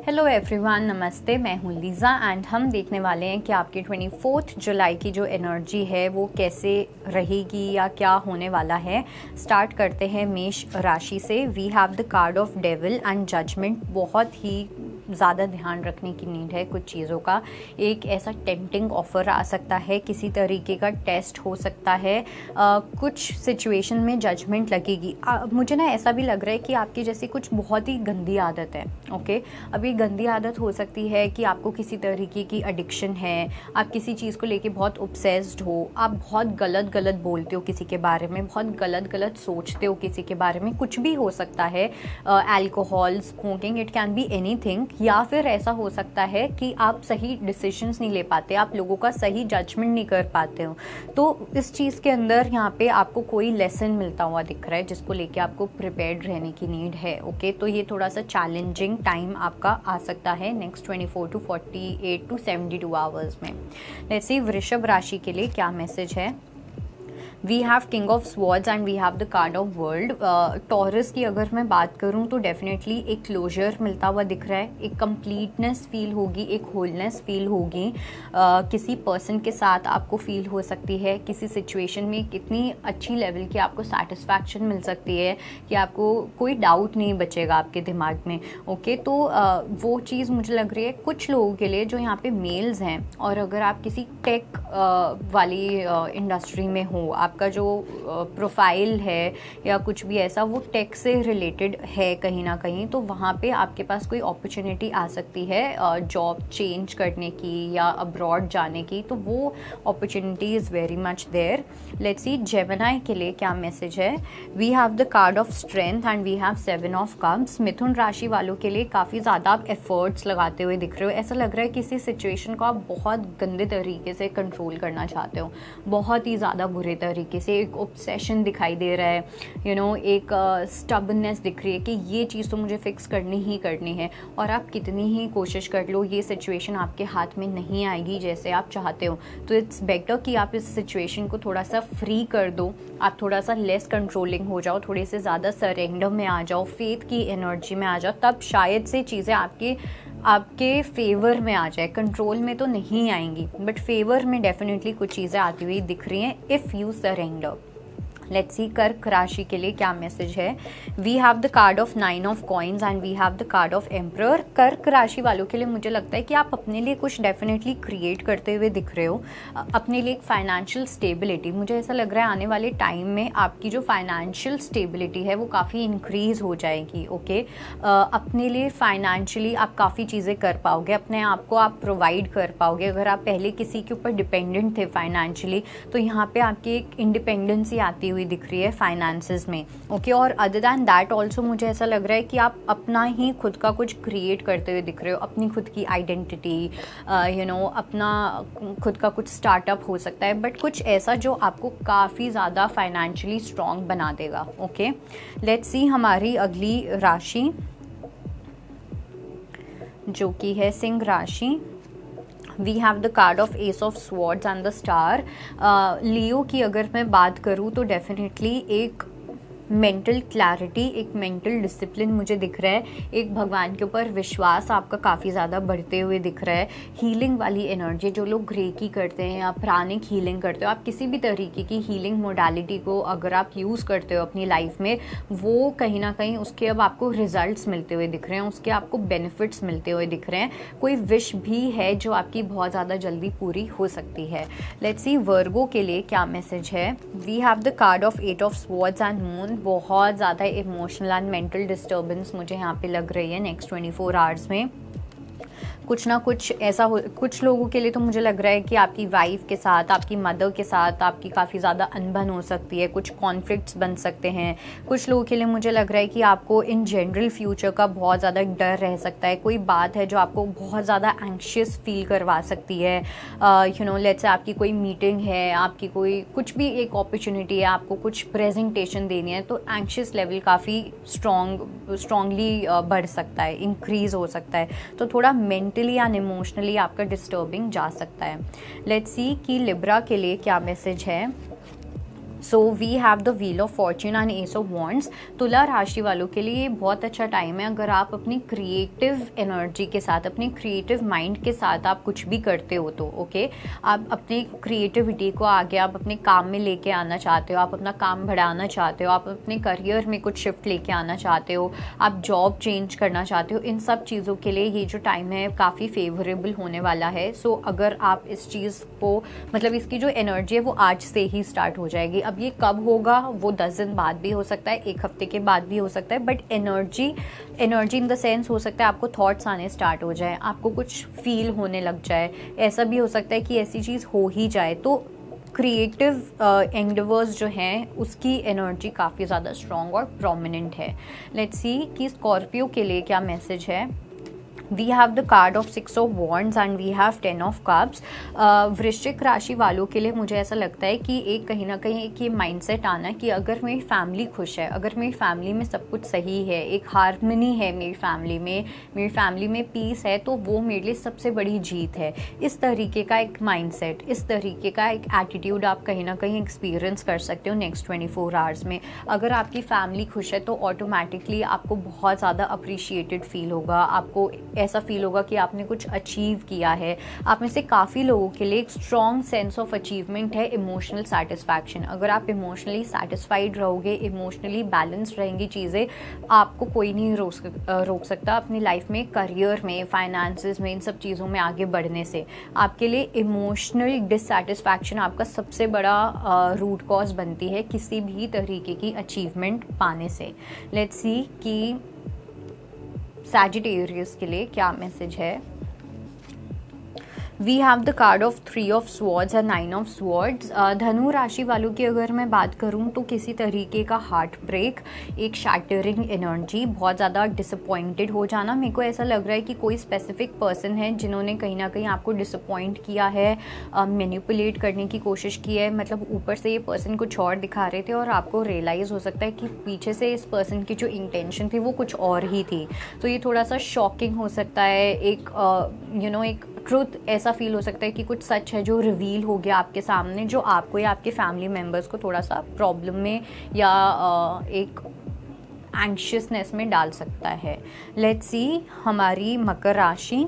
Hello everyone, नमस्ते। मैं हूँ लीज़ा एंड हम देखने वाले हैं कि आपकी 24 जुलाई की जो एनर्जी है वो कैसे रहेगी या क्या होने वाला है। स्टार्ट करते हैं मेष राशि से। We have the card of devil and judgement. बहुत ही ज़्यादा ध्यान रखने की नीड है कुछ चीज़ों का। एक ऐसा टेम्पटिंग ऑफ़र आ सकता है, किसी तरीके का टेस्ट हो सकता है, कुछ सिचुएशन में जजमेंट लगेगी। मुझे ना ऐसा भी लग रहा है कि आपकी जैसी कुछ बहुत ही गंदी आदत है। ओके, अभी गंदी आदत हो सकती है कि आपको किसी तरीके की एडिक्शन है, आप किसी चीज़ को लेके बहुत ऑब्सेस्ड हो, आप बहुत गलत गलत बोलते हो किसी के बारे में, बहुत गलत गलत सोचते हो किसी के बारे में। कुछ भी हो सकता है, alcohol, smoking, it can be anything. या फिर ऐसा हो सकता है कि आप सही डिसीजंस नहीं ले पाते, आप लोगों का सही जजमेंट नहीं कर पाते हो। तो इस चीज़ के अंदर यहाँ पे आपको कोई लेसन मिलता हुआ दिख रहा है जिसको लेके आपको प्रिपेयर्ड रहने की नीड है। ओके, तो ये थोड़ा सा चैलेंजिंग टाइम आपका आ सकता है नेक्स्ट 24 टू 48 टू 72 आवर्स में। लेट्स सी वृषभ राशि के लिए क्या मैसेज है। We have king of swords and we have the card of world. Taurus की अगर मैं बात करूं तो डेफिनेटली एक क्लोजर मिलता हुआ दिख रहा है, एक कंप्लीटनेस फील होगी, एक होलनेस फील होगी। किसी पर्सन के साथ आपको फील हो सकती है, किसी सिचुएशन में कितनी अच्छी लेवल की आपको सेटिस्फैक्शन मिल सकती है कि आपको कोई डाउट नहीं बचेगा आपके दिमाग में। ओके, तो वो चीज़ मुझे लग रही है कुछ लोगों के लिए जो यहाँ पे मेल्स हैं, और अगर आप किसी टेक वाली इंडस्ट्री में हो, आपका जो प्रोफाइल है या कुछ भी ऐसा वो टेक से रिलेटेड है कहीं ना कहीं, तो वहाँ पे आपके पास कोई अपॉर्चुनिटी आ सकती है जॉब चेंज करने की या अब्रॉड जाने की। तो वो opportunity is very much there. Let's see Gemini के लिए क्या मैसेज है। We have the card of strength and we have 7 of cups. मिथुन राशि वालों के लिए काफ़ी ज़्यादा आप एफर्ट्स लगाते हुए दिख रहे हो। ऐसा लग रहा है किसी सिचुएशन को आप बहुत गंदे तरीके से कंट्रोल करना चाहते हो, बहुत ही ज़्यादा बुरे तरीके से। एक ऑब्सेशन दिखाई दे रहा है, एक स्टबनेस दिख रही है कि ये चीज़ तो मुझे फिक्स करनी ही करनी है, और आप कितनी ही कोशिश कर लो ये सिचुएशन आपके हाथ में नहीं आएगी जैसे आप चाहते हो। तो इट्स बेटर कि आप इस सिचुएशन को थोड़ा सा फ्री कर दो, आप थोड़ा सा लेस कंट्रोलिंग हो जाओ, थोड़े से ज़्यादा सरेंडर में आ जाओ, फेथ की एनर्जी में आ जाओ, तब शायद से चीज़ें आपके फेवर में आ जाए। कंट्रोल में तो नहीं आएंगी बट फेवर में डेफिनेटली कुछ चीज़ें आती हुई दिख रही हैं if you surrender. Let's see कर्क राशि के लिए क्या मैसेज है। We have the card of 9 of coins and we have the card of emperor. कर्क राशि वालों के लिए मुझे लगता है कि आप अपने लिए कुछ डेफिनेटली क्रिएट करते हुए दिख रहे हो, अपने लिए एक फाइनेंशियल स्टेबिलिटी। मुझे ऐसा लग रहा है आने वाले टाइम में आपकी जो फाइनेंशियल स्टेबिलिटी है वो काफ़ी इंक्रीज हो जाएगी। ओके, अपने लिए फाइनेंशियली आप काफ़ी चीज़ें कर पाओगे, अपने आप को आप प्रोवाइड कर पाओगे। अगर आप पहले किसी के ऊपर डिपेंडेंट थे फाइनेंशियली, तो यहाँ पे आपकी एक इंडिपेंडेंसी आती हुई दिख रही है फाइनेंसेस में। ओके, और अदर दैन दैट ऑल्सो मुझे ऐसा लग रहा है कि आप अपना ही खुद का कुछ क्रिएट करते हुए दिख रहे हो, अपनी खुद की आइडेंटिटी, अपना खुद का कुछ स्टार्टअप हो सकता है, बट कुछ ऐसा जो आपको काफ़ी ज़्यादा फाइनेंशियली स्ट्रॉन्ग बना देगा। ओके, लेट्स सी हमारी अगली राशि जो कि है सिंह राशि। We have the card of ace of swords and the star. Leo की अगर मैं बात करूँ तो डेफिनेटली एक मेंटल क्लैरिटी, एक मेंटल डिसिप्लिन मुझे दिख रहा है, एक भगवान के ऊपर विश्वास आपका काफ़ी ज़्यादा बढ़ते हुए दिख रहा है। हीलिंग वाली एनर्जी, जो लोग रेकी करते हैं या प्राणिक हीलिंग करते हो, आप किसी भी तरीके की हीलिंग मोडालिटी को अगर आप यूज़ करते हो अपनी लाइफ में, वो कहीं ना कहीं उसके अब आपको रिजल्ट्स मिलते हुए दिख रहे हैं, उसके आपको बेनिफिट्स मिलते हुए दिख रहे हैं। कोई विश भी है जो आपकी बहुत ज़्यादा जल्दी पूरी हो सकती है। लेट्स सी वर्गो के लिए क्या मैसेज है। We have the card of 8 of swords and moon. बहुत ज़्यादा इमोशनल एंड मेंटल डिस्टर्बेंस मुझे यहाँ पे लग रही है नेक्स्ट 24 आवर्स में। कुछ ना कुछ ऐसा हो, कुछ लोगों के लिए तो मुझे लग रहा है कि आपकी वाइफ के साथ, आपकी मदर के साथ आपकी काफ़ी ज़्यादा अनबन हो सकती है, कुछ कॉन्फ्लिक्ट्स बन सकते हैं। कुछ लोगों के लिए मुझे लग रहा है कि आपको इन जनरल फ्यूचर का बहुत ज़्यादा डर रह सकता है। कोई बात है जो आपको बहुत ज़्यादा एंग्शियस फील करवा सकती है। लेट्स से आपकी कोई मीटिंग है, आपकी कोई कुछ भी एक अपॉर्चुनिटी है, आपको कुछ प्रेजेंटेशन देनी है, तो एंग्शियस लेवल काफ़ी स्ट्रॉन्गली बढ़ सकता है, इंक्रीज़ हो सकता है। तो थोड़ा मेंटली एंड इमोशनली आपका डिस्टर्बिंग जा सकता है। लेट्स सी कि लिब्रा के लिए क्या मैसेज है। So we have the wheel of fortune and ace of wands. तुला राशि वालों के लिए ये बहुत अच्छा टाइम है अगर आप अपनी क्रिएटिव एनर्जी के साथ, अपने क्रिएटिव माइंड के साथ आप कुछ भी करते हो तो ओके, आप अपनी क्रिएटिविटी को आगे आप अपने काम में लेके आना चाहते हो, आप अपना काम बढ़ाना चाहते हो, आप अपने करियर में कुछ शिफ्ट लेके आना चाहते हो, आप जॉब चेंज करना चाहते हो, इन सब चीज़ों के लिए ये जो टाइम है काफ़ी फेवरेबल होने वाला है। सो अगर आप इस चीज़ को, मतलब इसकी जो एनर्जी है वो आज से ही स्टार्ट हो जाएगी। अब ये कब होगा वो 10 दिन बाद भी हो सकता है, एक हफ्ते के बाद भी हो सकता है, but energy in the sense हो सकता है आपको थॉट्स आने स्टार्ट हो जाए, आपको कुछ फील होने लग जाए। ऐसा भी हो सकता है कि ऐसी चीज़ हो ही जाए। तो क्रिएटिव एंडेवर्स जो हैं उसकी एनर्जी काफ़ी ज़्यादा स्ट्रॉन्ग और प्रोमिनेंट है। लेट्स सी कि स्कॉर्पियो के लिए क्या मैसेज है। We have the card of 6 of wands and we have 10 of cups. वृश्चिक राशि वालों के लिए मुझे ऐसा लगता है कि एक कहीं ना कहीं एक ये माइंडसेट आना कि अगर मेरी फैमिली खुश है, अगर मेरी फैमिली में सब कुछ सही है, एक हार्मनी है मेरी फैमिली में पीस है, तो वो मेरे लिए सबसे बड़ी जीत है। इस तरीके का एक माइंडसेट, इस तरीके का एक एटीट्यूड आप कहीं ना कहीं एक्सपीरियंस कर सकते हो नेक्स्ट 24 आवर्स में। अगर आपकी फैमिली खुश है तो ऑटोमेटिकली आपको बहुत ज़्यादा अप्रिशिएटेड फील होगा, आपको ऐसा फील होगा कि आपने कुछ अचीव किया है। आप में से काफ़ी लोगों के लिए एक स्ट्रॉन्ग सेंस ऑफ अचीवमेंट है इमोशनल सेटिस्फैक्शन। अगर आप इमोशनली सेटिस्फाइड रहोगे, इमोशनली बैलेंस्ड रहेंगी चीज़ें, आपको कोई नहीं रोक सकता अपनी लाइफ में, करियर में, फाइनेंसेस में, इन सब चीज़ों में आगे बढ़ने से। आपके लिए इमोशनल डिससेटिस्फैक्शन आपका सबसे बड़ा रूट कॉज बनती है किसी भी तरीके की अचीवमेंट पाने से। लेट्स सी कि सैजिटेरियस के लिए क्या मैसेज है। We have the card of 3 of swords and 9 of swords. धनु राशि वालों की अगर मैं बात करूं तो किसी तरीके का हार्ट ब्रेक, एक शैटरिंग एनर्जी, बहुत ज़्यादा डिसअपॉइंटेड हो जाना। मेरे को ऐसा लग रहा है कि कोई स्पेसिफिक पर्सन है जिन्होंने कहीं ना कहीं आपको डिसअपॉइंट किया है, मैनिपुलेट करने की कोशिश की है। मतलब ऊपर से ये पर्सन कुछ और दिखा रहे थे और आपको रियलाइज़ हो सकता है कि पीछे से इस पर्सन की जो इंटेंशन थी वो कुछ और ही थी। तो ये थोड़ा सा शॉकिंग हो सकता है। एक एक ट्रुथ ऐसा फील हो सकता है कि कुछ सच है जो रिवील हो गया आपके सामने, जो आपको या आपके फैमिली मेम्बर्स को थोड़ा सा प्रॉब्लम में या एक एंशियसनेस में डाल सकता है। लेट्स सी हमारी मकर राशि।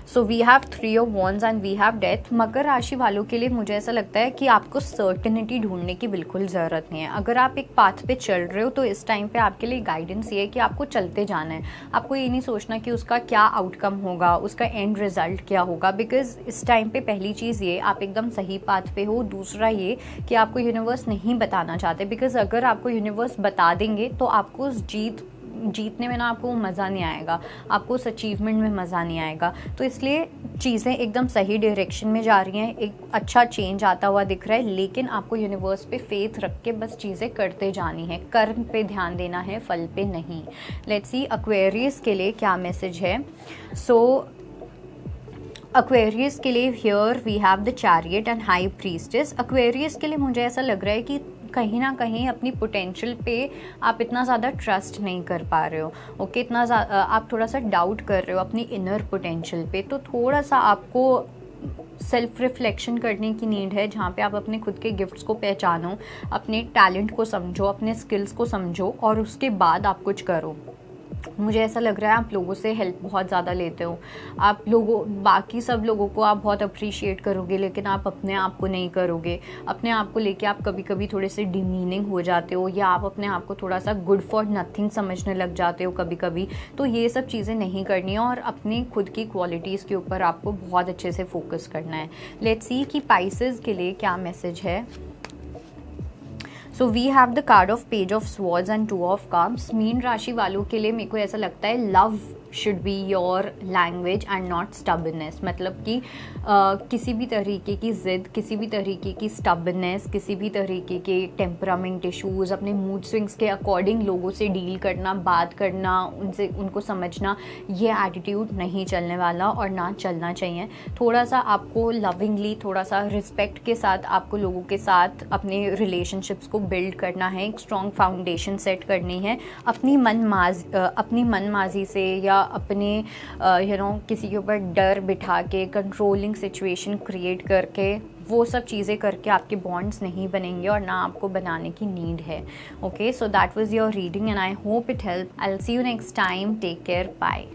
So we have 3 of wands and we have death. मकर राशि वालों के लिए मुझे ऐसा लगता है कि आपको सर्टेनिटी ढूंढने की बिल्कुल ज़रूरत नहीं है। अगर आप एक पाथ पे चल रहे हो तो इस टाइम पे आपके लिए गाइडेंस ये है कि आपको चलते जाना है। आपको ये नहीं सोचना कि उसका क्या आउटकम होगा, उसका एंड रिजल्ट क्या होगा, बिकॉज इस टाइम पे पहली चीज़ ये आप एकदम सही पाथ पे हो। दूसरा ये कि आपको यूनिवर्स नहीं बताना चाहते, बिकॉज अगर आपको यूनिवर्स बता देंगे तो आपको उस जीतने में ना आपको मज़ा नहीं आएगा, आपको उस अचीवमेंट में मज़ा नहीं आएगा। तो इसलिए चीज़ें एकदम सही डायरेक्शन में जा रही हैं, एक अच्छा चेंज आता हुआ दिख रहा है, लेकिन आपको यूनिवर्स पे फेथ रख के बस चीज़ें करते जानी है, कर्म पे ध्यान देना है, फल पे नहीं। लेट्स सी एक्वेरियस के लिए क्या मैसेज है। सो एक्वेरियस के लिए here we have the chariot and high priestess. Aquarius के लिए मुझे ऐसा लग रहा है कि कहीं ना कहीं अपनी पोटेंशियल पे आप इतना ज़्यादा ट्रस्ट नहीं कर पा रहे हो। ओके, इतना आप थोड़ा सा डाउट कर रहे हो अपनी इनर पोटेंशियल पे। तो थोड़ा सा आपको सेल्फ रिफ्लेक्शन करने की नीड है, जहाँ पे आप अपने खुद के गिफ्ट्स को पहचानो, अपने टैलेंट को समझो, अपने स्किल्स को समझो और उसके बाद आप कुछ करो। मुझे ऐसा लग रहा है आप लोगों से हेल्प बहुत ज़्यादा लेते हो। आप बाकी सब लोगों को आप बहुत अप्रिशिएट करोगे, लेकिन आप अपने आप को नहीं करोगे। अपने आप को लेके आप कभी कभी थोड़े से डिमीनिंग हो जाते हो, या आप अपने आप को थोड़ा सा गुड फॉर नथिंग समझने लग जाते हो कभी कभी। तो ये सब चीज़ें नहीं करनी है और अपनी खुद की क्वालिटीज़ के ऊपर आपको बहुत अच्छे से फोकस करना है। लेट्स सी कि पाइसेस के लिए क्या मैसेज है। So we have the card of page of swords and 2 of cups. मीन राशि वालों के लिए मेरे को ऐसा लगता है love should be your language and not stubbornness. मतलब कि किसी भी तरीके की ज़िद, किसी भी तरीके की स्टबनेस, किसी भी तरीके के टेम्परामेंट इशूज़, अपने मूड स्विंग्स के अकॉर्डिंग लोगों से डील करना, बात करना, उनको समझना, ये एटीट्यूड नहीं चलने वाला और ना चलना चाहिए। थोड़ा सा आपको लविंगली, थोड़ा सा रिस्पेक्ट के साथ आपको लोगों के साथ अपने रिलेशनशिप्स को बिल्ड करना है, एक स्ट्रॉन्ग फाउंडेशन सेट करनी है अपनी मनमाजी से या अपने किसी के ऊपर डर बिठा के, कंट्रोलिंग सिचुएशन क्रिएट करके, वो सब चीज़ें करके आपके बॉन्ड्स नहीं बनेंगे और ना आपको बनाने की नीड है। Okay, so that was your reading and I hope it help. I will see you next time. Take care, bye.